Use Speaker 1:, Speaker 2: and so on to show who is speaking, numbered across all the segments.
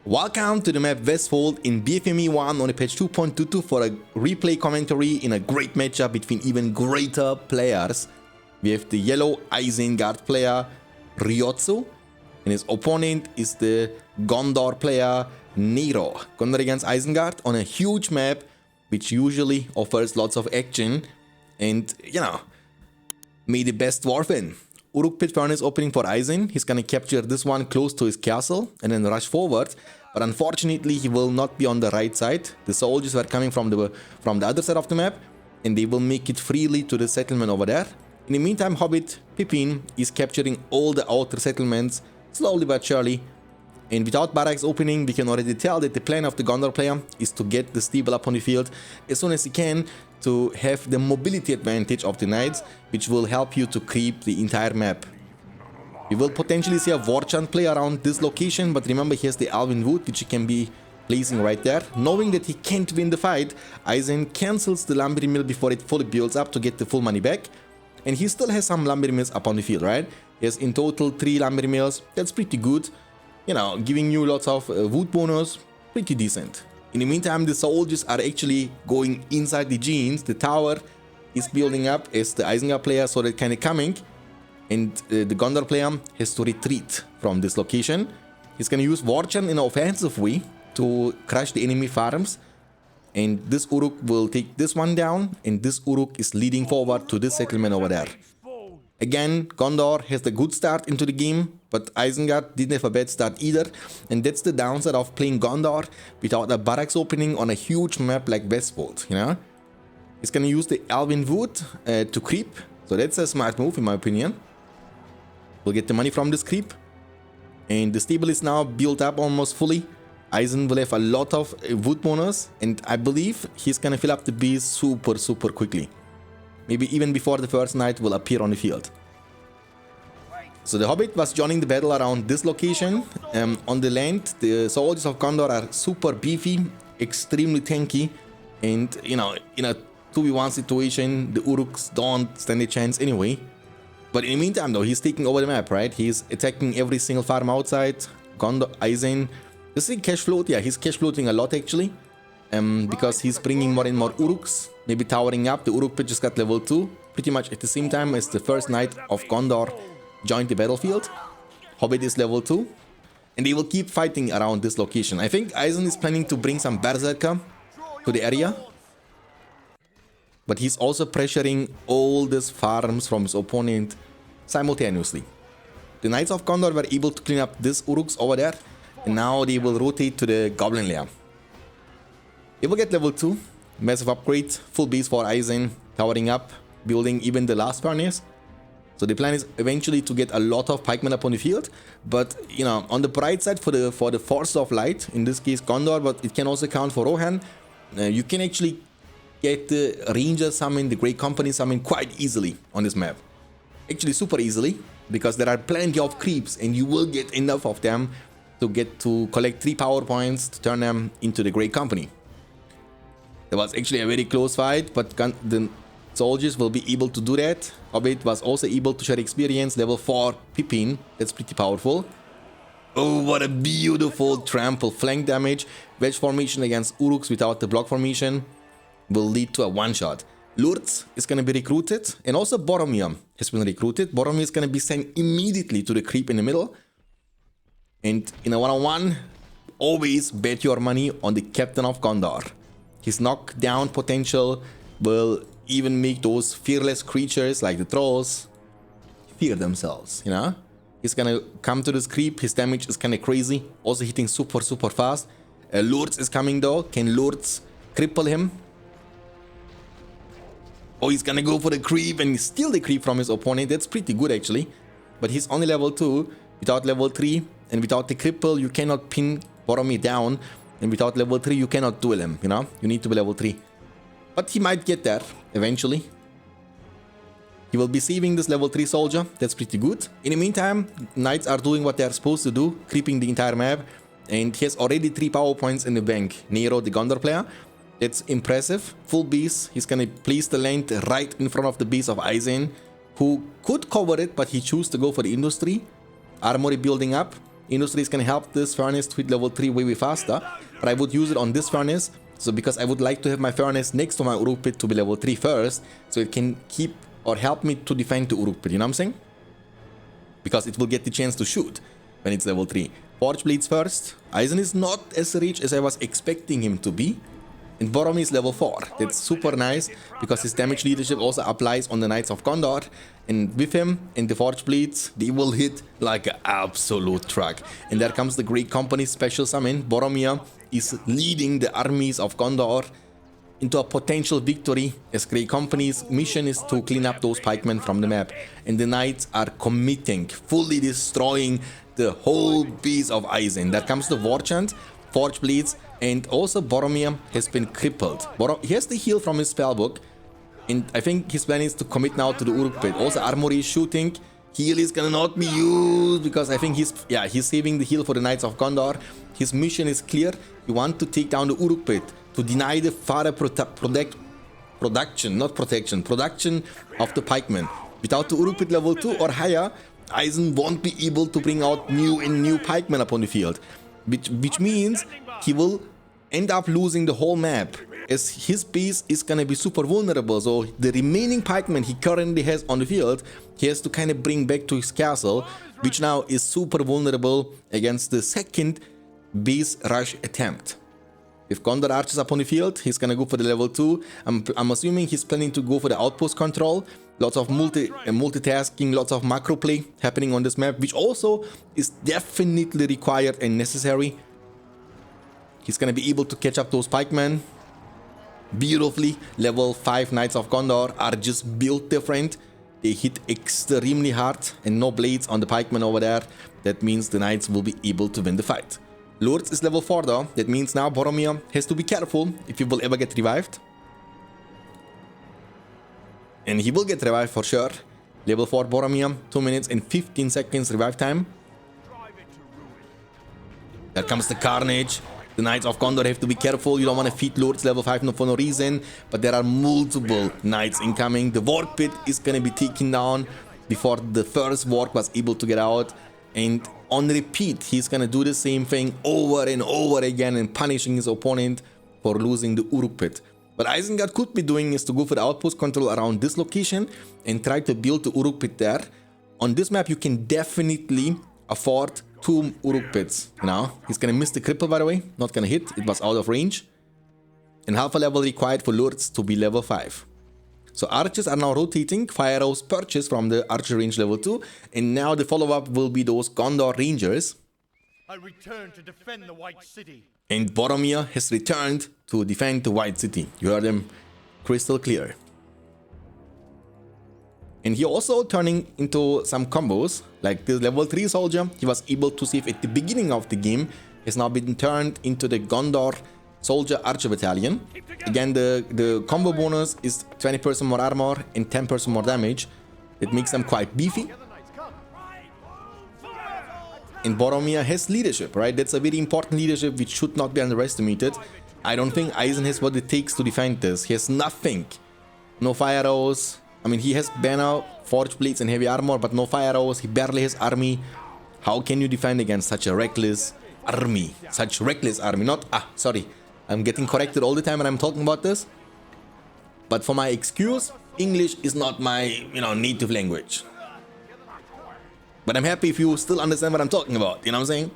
Speaker 1: Welcome to the map Westfold in BFME 1 on the patch 2.22 for a replay commentary in a great matchup between even greater players. We have the yellow Isengard player Ryotsu and his opponent is the Gondor player Nero. Gondor against Isengard on a huge map which usually offers lots of action and, may the best dwarf win. Uruk Pit Furnace opening for Eisen. He's gonna capture this one close to his castle and then rush forward. But unfortunately, he will not be on the right side. The soldiers were coming from the other side of the map, and they will make it freely to the settlement over there. In the meantime, Hobbit Pippin is capturing all the outer settlements slowly but surely. And without barracks opening, we can already tell that the plan of the Gondor player is to get the stable up on the field as soon as he can, to have the mobility advantage of the knights, which will help you to creep the entire map. We will potentially see a Warchant play around this location, but remember he has the Alvin Wood, which he can be placing right there. Knowing that he can't win the fight, Eisen cancels the Lumber Mill before it fully builds up to get the full money back. And he still has some Lumber Mills up on the field, right? He has in total 3 Lumber Mills. That's pretty good. Giving you lots of wood bonus, pretty decent. In the meantime, the soldiers are actually going inside the genes. The tower is building up as the Isengard player saw that kind of coming. And the Gondor player has to retreat from this location. He's going to use Warchant in an offensive way to crush the enemy farms. And this Uruk will take this one down. And this Uruk is leading forward to this settlement over there. Again, Gondor has the good start into the game, but Isengard didn't have a bad start either. And that's the downside of playing Gondor without a barracks opening on a huge map like Westfold, He's gonna use the Alvin Wood to creep. So that's a smart move in my opinion. We'll get the money from this creep. And the stable is now built up almost fully. Eisen will have a lot of wood bonus. And I believe he's gonna fill up the bees super quickly. Maybe even before the first knight will appear on the field. So the Hobbit was joining the battle around this location. On the land, the soldiers of Gondor are super beefy, extremely tanky. And, in a 2v1 situation, the Uruks don't stand a chance anyway. But in the meantime, though, he's taking over the map, right? He's attacking every single farm outside. Gondor, Eisen. Is he cash float? Yeah, he's cash floating a lot actually. Because he's bringing more and more Uruks. Maybe towering up. The Uruk Pit just got level 2. Pretty much at the same time as the first knight of Gondor joined the battlefield. Hobbit is level 2. And they will keep fighting around this location. I think Eisen is planning to bring some Berserker to the area. But he's also pressuring all these farms from his opponent simultaneously. The Knights of Gondor were able to clean up these Uruks over there. And now they will rotate to the Goblin lair. They will get level 2. Massive upgrade. Full base for Eisen. Towering up. Building even the last furnace. So the plan is eventually to get a lot of pikemen up on the field. But, on the bright side for the Force of Light, in this case Gondor, but it can also count for Rohan, you can actually get the Ranger summon, the Great Company summon quite easily on this map. Actually super easily, because there are plenty of creeps and you will get enough of them to collect 3 power points to turn them into the Great Company. There was actually a very close fight, but the soldiers will be able to do that. Hobbit was also able to share experience, level 4 Pippin, that's pretty powerful. Oh, what a beautiful trample. Flank damage, wedge formation against Uruks without the block formation will lead to a one-shot. Lurtz is going to be recruited, and also Boromir has been recruited. Boromir is going to be sent immediately to the creep in the middle. And in a one-on-one, always bet your money on the Captain of Gondor. His knockdown potential will even make those fearless creatures like the trolls fear themselves, He's gonna come to this creep. His damage is kinda crazy. Also hitting super fast. Lurtz is coming though. Can Lurtz cripple him? Oh, he's gonna go for the creep and steal the creep from his opponent. That's pretty good actually. But he's only level 2. Without level 3 and without the cripple, you cannot pin Boromir down. And without level 3, you cannot duel him, You need to be level 3. But he might get there eventually. He will be saving this level 3 soldier. That's pretty good. In the meantime, Knights are doing what they are supposed to do, creeping the entire map. And he has already 3 power points in the bank. Nero, the Gondor player. That's impressive. Full base. He's gonna place the land right in front of the base of Eisen, who could cover it, but he chose to go for the industry. Armory building up. Industries can help this furnace to hit level 3 way faster, but I would use it on this furnace. So because I would like to have my furnace next to my Uruk pit to be level 3 first, so it can keep or help me to defend the Uruk pit, you know what I'm saying? Because it will get the chance to shoot when it's level 3. Forge Blades first. Eisen is not as rich as I was expecting him to be. And Boromir is level 4. That's super nice because his damage leadership also applies on the Knights of Gondor. And with him and the Forge Blades, they will hit like an absolute truck. And there comes the Great Company special summon. Boromir is leading the armies of Gondor into a potential victory, as Grey Company's mission is to clean up those pikemen from the map. And the Knights are committing, fully destroying the whole piece of Eisen. There comes the War Chant, Forge Blades, and also Boromir has been crippled. He has the heal from his spellbook, and I think his plan is to commit now to the Uruk pit. Also Armory is shooting. Heal is gonna not be used because I think he's saving the heal for the Knights of Gondor. His mission is clear. He wants to take down the Uruk pit to deny the further production of the pikemen. Without the Uruk pit level 2 or higher, Eisen won't be able to bring out new pikemen upon the field, which means he will end up losing the whole map, as his base is gonna be super vulnerable. So the remaining pikemen he currently has on the field, he has to kind of bring back to his castle, which now is super vulnerable against the second base rush attempt. If Gondor archers up on the field, he's gonna go for the level 2. I'm assuming he's planning to go for the outpost control. Lots of multitasking, lots of macro play happening on this map, which also is definitely required and necessary. He's gonna be able to catch up those pikemen beautifully. Level 5 Knights of Gondor are just built different. They hit extremely hard and no blades on the pikemen over there. That means the Knights will be able to win the fight. Lourdes is level 4 though. That means now Boromir has to be careful if he will ever get revived. And he will get revived for sure. Level 4 Boromir, 2 minutes and 15 seconds revive time. There comes the carnage. The Knights of Gondor have to be careful. You don't want to feed Lourdes level 5 for no reason. But there are multiple Knights incoming. The Warg Pit is going to be taken down before the first Warg was able to get out. And on repeat, he's gonna do the same thing over and over again and punishing his opponent for losing the Uruk pit. What Isengard could be doing is to go for the outpost control around this location and try to build the Uruk pit there. On this map, you can definitely afford 2 Uruk pits. You know, he's gonna miss the cripple, by the way. Not gonna hit, it was out of range. And half a level required for Lourdes to be level 5. So archers are now rotating. Fire arrows purchased from the archer range level 2. And now the follow-up will be those Gondor rangers.
Speaker 2: I return to defend the White City.
Speaker 1: And Boromir has returned to defend the White City. You heard him crystal clear. And he also turning into some combos. Like the level 3 soldier he was able to save at the beginning of the game has now been turned into the Gondor Soldier Archer Battalion. Again, the combo bonus is 20% more armor and 10% more damage. It makes them quite beefy. And Boromir has leadership, right? That's a very important leadership which should not be underestimated. I don't think Eisen has what it takes to defend this. He has nothing. No fire arrows. I mean, he has banner, forge blades and heavy armor, but no fire arrows. He barely has army. How can you defend against such a reckless army? Such reckless army. Sorry. I'm getting corrected all the time when I'm talking about this. But for my excuse, English is not my, native language. But I'm happy if you still understand what I'm talking about, you know what I'm saying?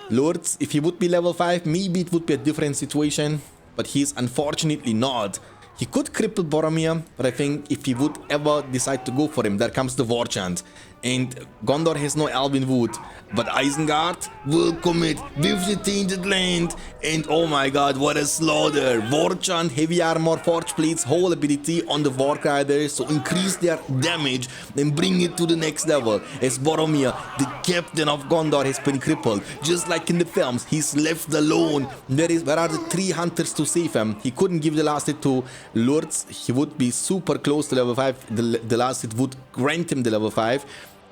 Speaker 1: Lourdes, if he would be level 5, maybe it would be a different situation. But he's unfortunately not. He could cripple Boromir, but I think if he would ever decide to go for him, there comes the War Chant. And Gondor has no Elven Wood, but Isengard will commit with the Tainted Land. And oh my god, what a slaughter! War Chant, heavy armor, forge blades, whole ability on the Warg Riders, so increase their damage and bring it to the next level. As Boromir, the captain of Gondor, has been crippled. Just like in the films, he's left alone. Where are the 3 hunters to save him? He couldn't give the last hit to Lourdes. He would be super close to level 5. The last hit would grant him the level 5.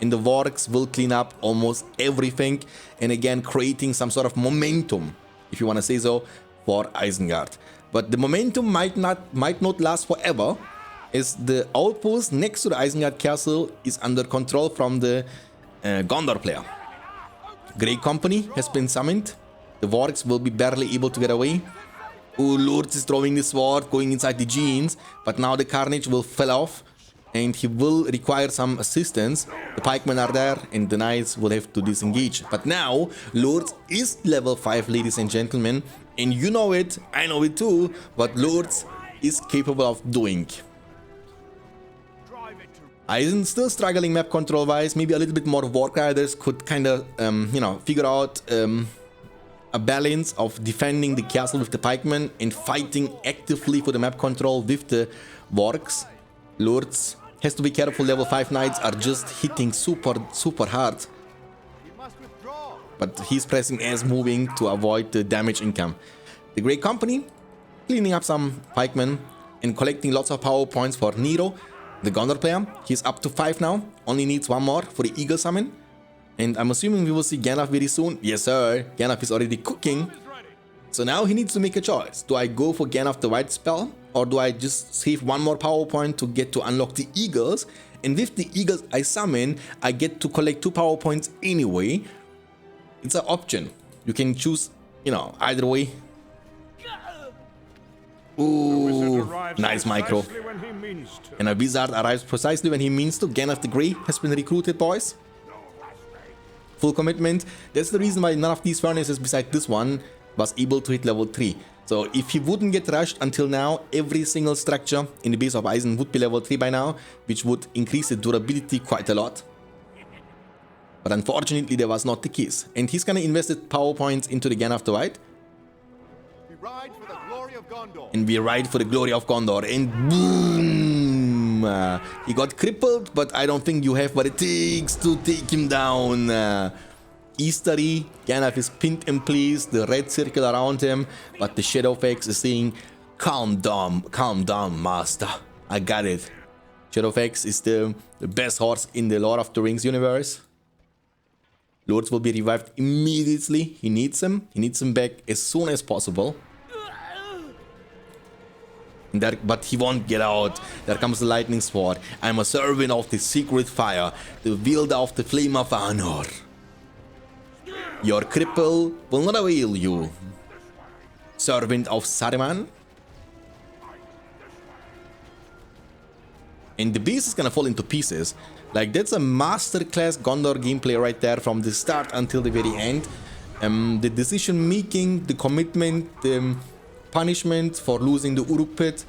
Speaker 1: And the Wargs will clean up almost everything. And again, creating some sort of momentum, if you want to say so, for Isengard. But the momentum might not last forever, as the outpost next to the Isengard castle is under control from the Gondor player. Great Company has been summoned. The Wargs will be barely able to get away. Oh, Lords is throwing the sword, going inside the jeans, but now the Carnage will fall off, and he will require some assistance. The pikemen are there, and the knights will have to disengage. But now, Lords is level 5, ladies and gentlemen, and you know it, I know it too, what Lords is capable of doing. Eisen still struggling map control wise, maybe a little bit more Warg Riders could kind of, you know, figure out a balance of defending the castle with the pikemen and fighting actively for the map control with the Wargs. Lords has to be careful, level 5 knights are just hitting super hard. But he's pressing as moving to avoid the damage income. The Great Company cleaning up some pikemen and collecting lots of power points for Nero, the Gondor player. He's up to 5 now, only needs 1 more for the Eagle Summon. And I'm assuming we will see Gandalf very soon. Yes sir, Gandalf is already cooking. So now he needs to make a choice. Do I go for Gandalf the White spell, or do I just save 1 more power point to get to unlock the Eagles? And with the Eagles I summon, I get to collect 2 power points anyway. It's an option. You can choose, you know, either way. Ooh, nice micro. And a wizard arrives precisely when he means to. Gandalf the Grey has been recruited, boys. Full commitment. That's the reason why none of these furnaces besides this one was able to hit level 3. So if he wouldn't get rushed until now, every single structure in the base of Eisen would be level 3 by now, which would increase the durability quite a lot. But unfortunately that was not the case. And he's gonna invest the power points into the Gandalf the White. And we ride for the glory of Gondor. And boom! He got crippled, but I don't think you have what it takes to take him down. Eastery, Gandalf is pinned in place, the red circle around him, but the Shadowfax is saying, calm down, master. I got it. Shadowfax is the best horse in the Lord of the Rings universe. Lords will be revived immediately. He needs him back as soon as possible. But he won't get out. There comes the lightning sword. I'm a servant of the secret fire, the wielder of the flame of honor. Your cripple will not avail you, servant of Saruman. And the base is gonna fall into pieces. Like, that's a masterclass Gondor gameplay right there from the start until the very end. The decision making, the commitment, the punishment for losing the Uruk pit,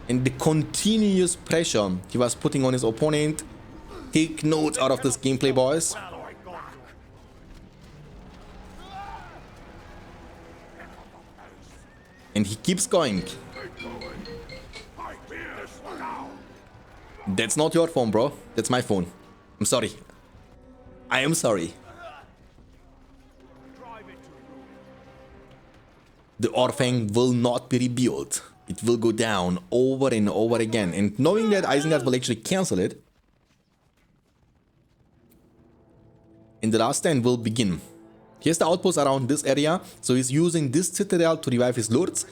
Speaker 1: and the continuous pressure he was putting on his opponent. Take note out of this gameplay, boys. And he keeps going. That's not your phone, bro. That's my phone. I'm sorry. I am sorry. The Orfang will not be rebuilt. It will go down over and over again. And knowing that Isengard will actually cancel it, and the last stand will begin. He has the outpost around this area, so he's using this citadel to revive his lords.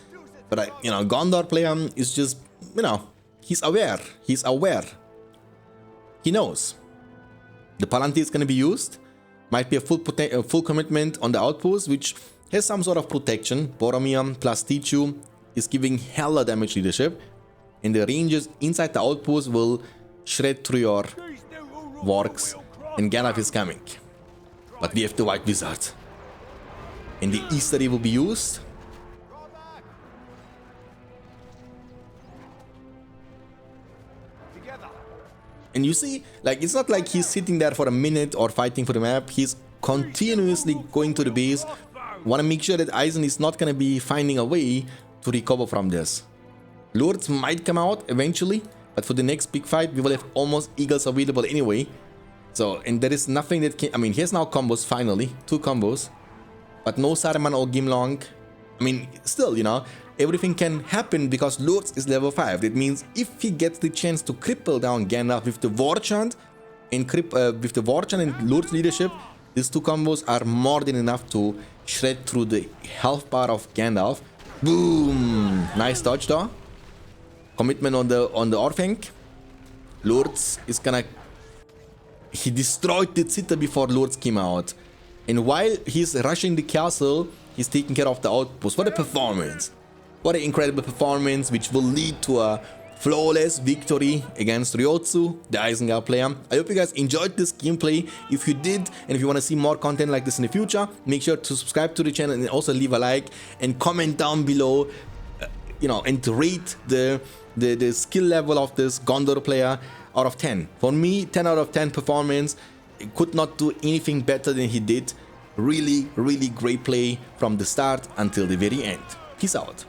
Speaker 1: But you know, Gondor player is just, you know, he's aware. He's aware. He knows. The Palantir is going to be used. Might be a full commitment on the outpost, which has some sort of protection. Boromir plus Tichu is giving hella damage leadership. And the rangers inside the outpost will shred through your wargs. And Gandalf is coming. But we have the White Wizard. And the Eastery will be used. And you see, like, it's not like he's sitting there for a minute or fighting for the map. He's continuously going to the base. Want to make sure that Eisen is not going to be finding a way to recover from this. Lords might come out eventually, but for the next big fight, we will have almost Eagles available anyway. So, and there is nothing that can... I mean, he has now combos finally. 2 combos. But no Saruman or Gimlong. I mean, still, you know, everything can happen because Lords is level 5. That means if he gets the chance to cripple down Gandalf with the War Chant and Lord's leadership, these 2 combos are more than enough to shred through the health bar of Gandalf. Boom! Nice dodge though. Commitment on the Orfang. Lords is gonna... He destroyed the Citadel before Lords came out. And while he's rushing the castle, he's taking care of the outpost. What a performance! What an incredible performance, which will lead to a flawless victory against Ryotsu, the Isengard player. I hope you guys enjoyed this gameplay. If you did, and if you want to see more content like this in the future, make sure to subscribe to the channel and also leave a like and comment down below, and rate the skill level of this Gondor player out of 10. For me, 10 out of 10 performance. Could not do anything better than he did. Really, really great play from the start until the very end. Peace out.